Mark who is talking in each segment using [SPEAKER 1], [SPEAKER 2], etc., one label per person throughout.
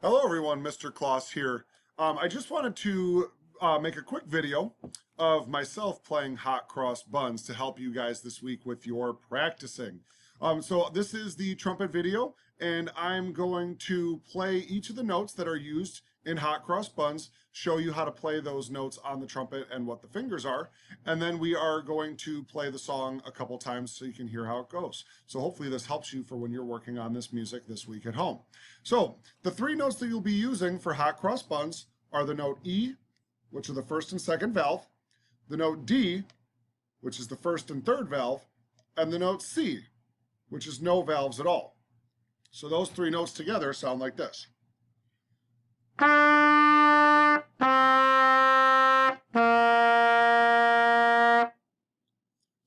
[SPEAKER 1] Hello everyone, Mr. Kloss here. I just wanted to make a quick video of myself playing hot cross buns to help you guys this week with your practicing. So this is the trumpet video, and I'm going to play each of the notes that are used in hot cross buns, show you how to play those notes on the trumpet and what the fingers are, and then we are going to play the song a couple times so you can hear how it goes. So hopefully this helps you for when you're working on this music this week at home. So the three notes that you'll be using for hot cross buns are the note E, which are the first and second valve, the note D, which is the first and third valve, and the note C, which is no valves at all. So those three notes together sound like this.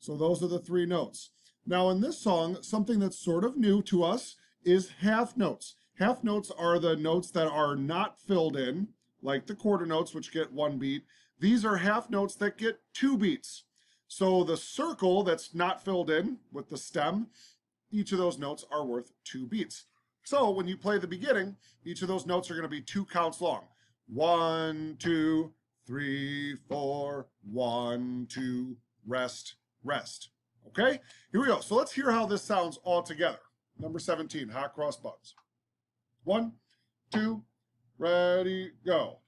[SPEAKER 1] So those are the three notes. Now in this song, something that's sort of new to us is half notes. Half notes are the notes that are not filled in, like the quarter notes, which get one beat. These are half notes that get two beats. So the circle that's not filled in with the stem, each of those notes are worth two beats. So when you play the beginning, each of those notes are going to be two counts long. 1, 2, 3, 4, 1, 2, rest, rest. Okay, here we go. So let's hear how this sounds all together. Number 17, hot cross buns. 1, 2, ready, go.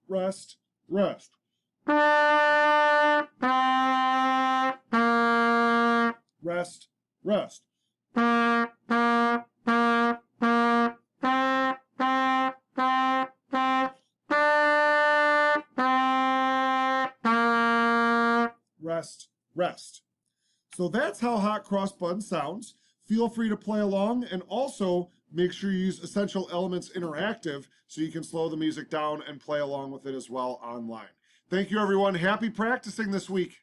[SPEAKER 1] Rest, rest. Rest, rest. Rest, rest. So that's how hot cross buns sounds. Feel free to play along, and also make sure you use Essential Elements Interactive so you can slow the music down and play along with it as well online. Thank you everyone. Happy practicing this week.